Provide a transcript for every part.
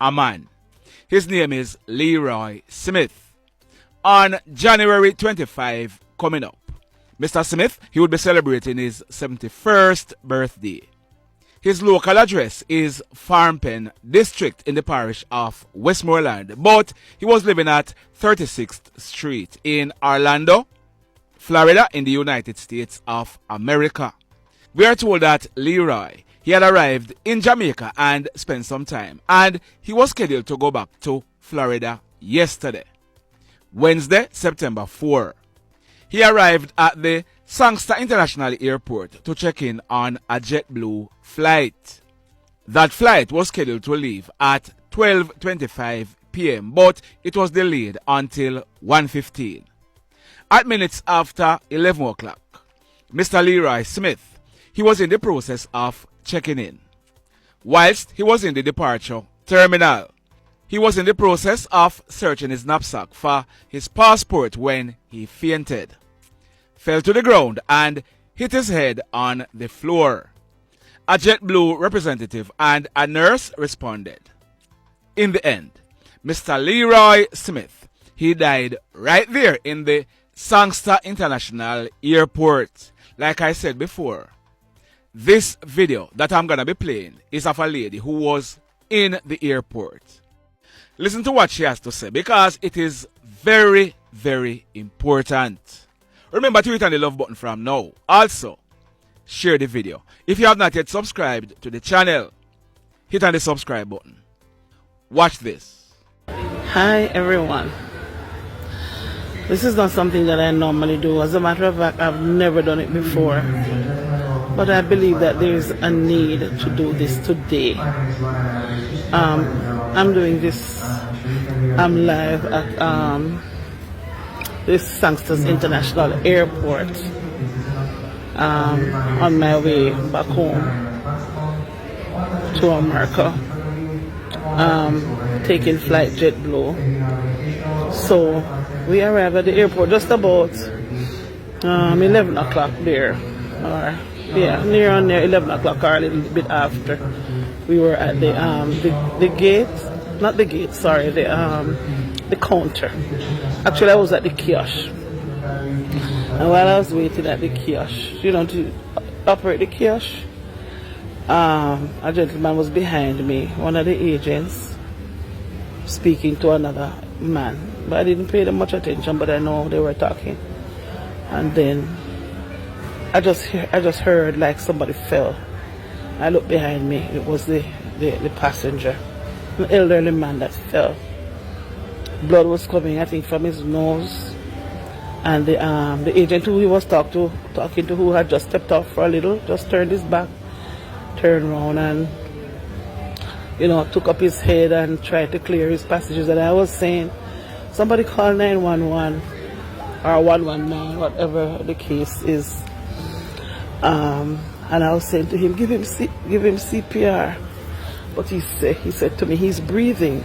a man. His name is Leroy Smith. On January 25 coming up, Mr. Smith, he would be celebrating his 71st birthday. His local address is Farm Pen District in the parish of Westmoreland, but he was living at 36th Street in Orlando, Florida in the United States of America. We are told that Leroy, he had arrived in Jamaica and spent some time, and he was scheduled to go back to Florida yesterday, Wednesday, September 4. He arrived at the Sangster International Airport to check in on a JetBlue flight. That flight was scheduled to leave at 12:25 p.m., but it was delayed until 1:15. At minutes after 11 o'clock, Mr. Leroy Smith, he was in the process of checking in. Whilst he was in the departure terminal, he was in the process of searching his knapsack for his passport when he fainted, fell to the ground and hit his head on the floor. A JetBlue representative and a nurse responded. In the end, Mr. Leroy Smith, he died right there in the Sangster International Airport. Like I said before, this video that I'm going to be playing is of a lady who was in the airport. Listen to what she has to say because it is very, very important. Remember to hit on the love button from now. Also, share the video. If you have not yet subscribed to the channel, hit on the subscribe button. Watch this. Hi everyone. This is not something that I normally do. As a matter of fact, I've never done it before. But I believe that there is a need to do this today. I'm doing this. I'm live at this Sangster's International Airport on my way back home to America, taking flight JetBlue. So we arrived at the airport just about 11 o'clock there, or yeah, near 11 o'clock or a little bit after. We were at the gate, not the gate, sorry, the counter. Actually, I was at the kiosk. And while I was waiting at the kiosk, to operate the kiosk, a gentleman was behind me, one of the agents, speaking to another man. But I didn't pay them much attention, but I know they were talking. And then I just heard like somebody fell. I looked behind me. It was the passenger, an elderly man that fell. Blood was coming, I think, from his nose. And the agent who he was talking to, who had just stepped off for a little, just turned his back, turned around, and took up his head and tried to clear his passengers. And I was saying, somebody call 911 or 119, whatever the case is. And I was saying to him, give him CPR. But he said to me, he's breathing.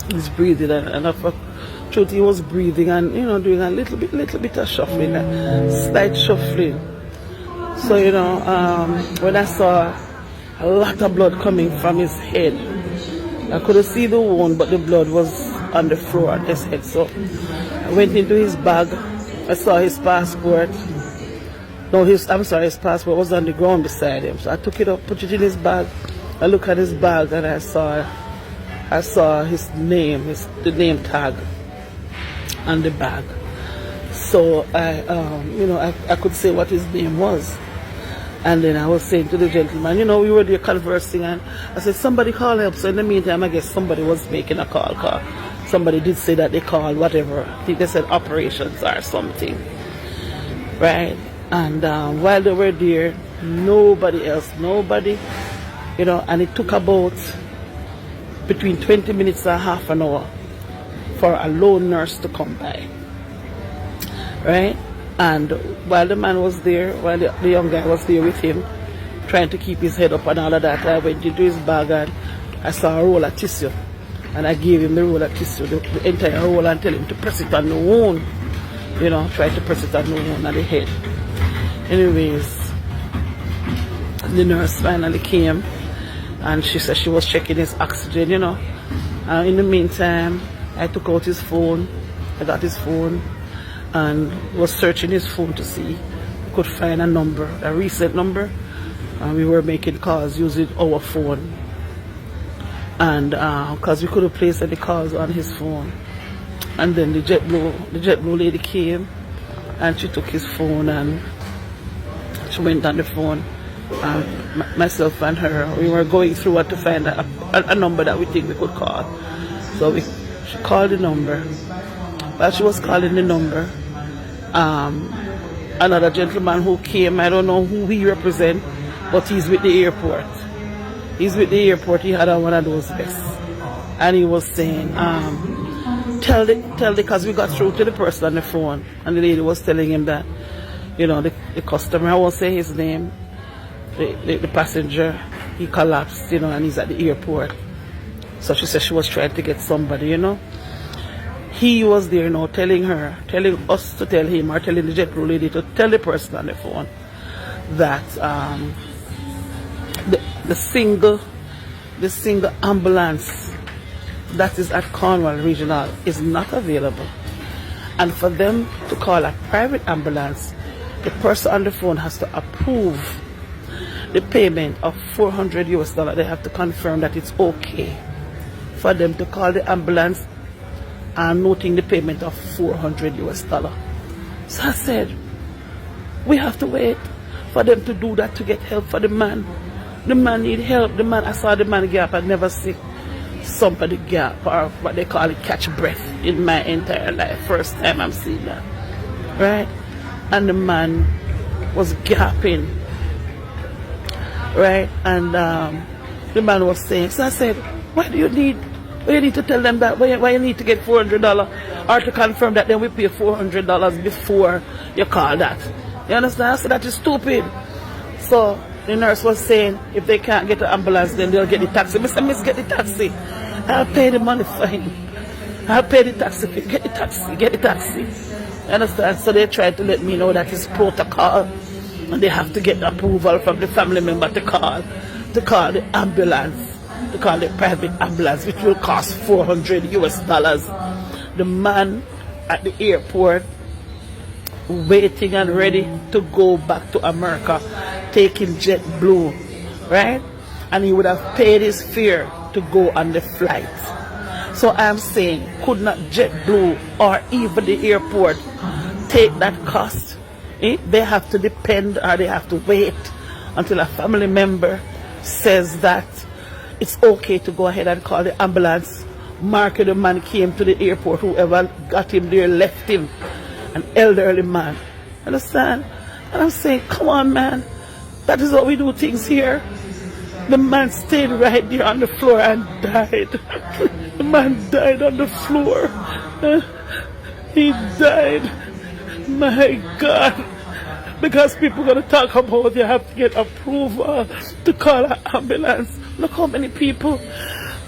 He's breathing, and for truth, he was breathing and doing a little bit of shuffling, slight shuffling. So when I saw a lot of blood coming from his head, I couldn't see the wound, but the blood was on the floor at his head. So I went into his bag. I saw his passport. No, his passport was on the ground beside him. So I took it up, put it in his bag. I looked at his bag and I saw his name, the name tag on the bag. So I could say what his name was. And then I was saying to the gentleman, we were there conversing, and I said, somebody call help. So in the meantime, I guess somebody was making a call. Somebody did say that they called whatever. I think they said operations or something. Right? And while they were there, nobody, and it took about between 20 minutes and half an hour for a lone nurse to come by. Right? And while the man was there, while the young guy was there with him, trying to keep his head up and all of that, I went into his bag and I saw a roll of tissue. And I gave him the roll of tissue, the entire roll, and tell him to press it on the wound. Try to press it on the wound on the head. Anyways, the nurse finally came and she said she was checking his oxygen, you know. In the meantime, I took out his phone. I got his phone and was searching his phone to see if we could find a number, a recent number. And we were making calls using our phone. And because we couldn't place any calls on his phone. And then the JetBlue lady came and she took his phone and she went on the phone. Myself and her, we were going through it to find a number that we think we could call. So she called the number. While she was calling the number, another gentleman who came, I don't know who he represents, but he's with the airport. He's with the airport, he had on one of those vests. And he was saying, tell the, because we got through to the person on the phone, and the lady was telling him that, you know, the customer, I won't say his name, the passenger, he collapsed, you know, and he's at the airport. So she said she was trying to get somebody, you know. He was there, you know, telling us to tell him, or telling the JetBlue lady to tell the person on the phone that the single ambulance that is at Cornwall Regional is not available. And for them to call a private ambulance, the person on the phone has to approve the payment of $400 US. They have to confirm that it's okay for them to call the ambulance and noting the payment of $400 US. So I said, we have to wait for them to do that to get help for the man. The man need help. The man, I saw the man gap. I never see somebody gap, or what they call it, catch breath, in my entire life. First time I'm seeing that, right? And the man was gapping, right? And the man was saying, so I said, why do you need to tell them that? Why you need to get $400, or to confirm that then we pay $400 before you call that? You understand? So that is stupid. So the nurse was saying, if they can't get the ambulance, then they'll get the taxi. Miss, get the taxi. I'll pay the money for him. I'll pay the taxi. Get the taxi. You understand? So they tried to let me know that it's protocol, and they have to get approval from the family member to call the ambulance, to call the private ambulance, which will cost $400 US. The man at the airport, waiting and ready to go back to America, taking JetBlue, right? And he would have paid his fare to go on the flight. So I'm saying, could not JetBlue or even the airport take that cost? They have to depend, or they have to wait until a family member says that it's okay to go ahead and call the ambulance. Mark, the man came to the airport, whoever got him there left him, an elderly man. Understand? And I'm saying, come on, man. That is how we do things here. The man stayed right there on the floor and died. The man died on the floor. He died. My God. Because people are going to talk about you have to get approval to call an ambulance. Look how many people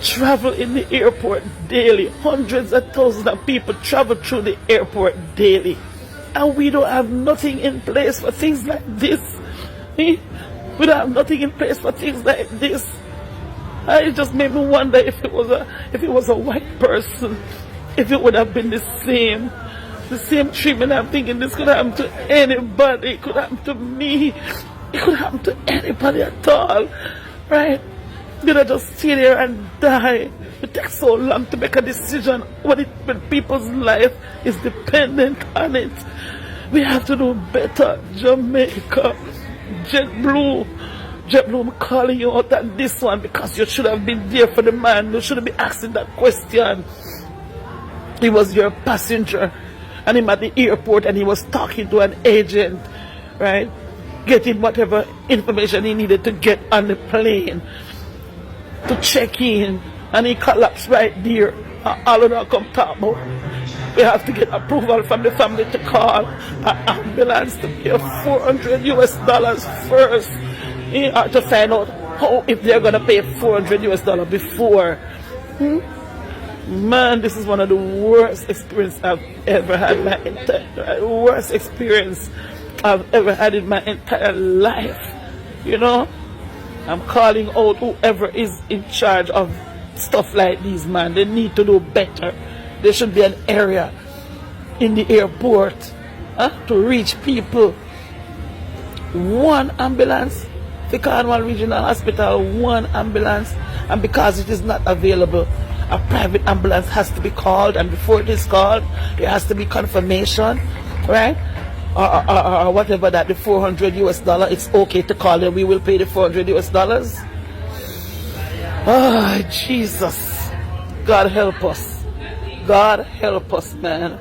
travel in the airport daily. Hundreds of thousands of people travel through the airport daily. And we don't have nothing in place for things like this. We don't have nothing in place for things like this. It just made me wonder if it was a white person, if it would have been the same treatment. I'm thinking this could happen to anybody. It could happen to me. It could happen to anybody at all, right? Did I just stay there and die? It takes so long to make a decision when people's life is dependent on it. We have to do better. Jamaica, JetBlue, I'm calling you out on this one, because you should have been there for the man. You shouldn't be asking that question. He was your passenger, and him at the airport, and he was talking to an agent, right? Getting whatever information he needed to get on the plane to check in, and he collapsed right there. All of that come talk about. We have to get approval from the family to call an ambulance to pay $400 US first, to find out how, if they're gonna pay $400 US before. Man, this is one of the worst experiences I've ever had in my entire life. You know, I'm calling out whoever is in charge of stuff like these, man. They need to do better. There should be an area in the airport to reach people. One ambulance, the Cornwall Regional Hospital, one ambulance, and because it is not available, a private ambulance has to be called, and before it is called, there has to be confirmation, right? Or whatever that the $400 it's okay to call them. We will pay the $400. Oh, Jesus. God help us. God help us, man.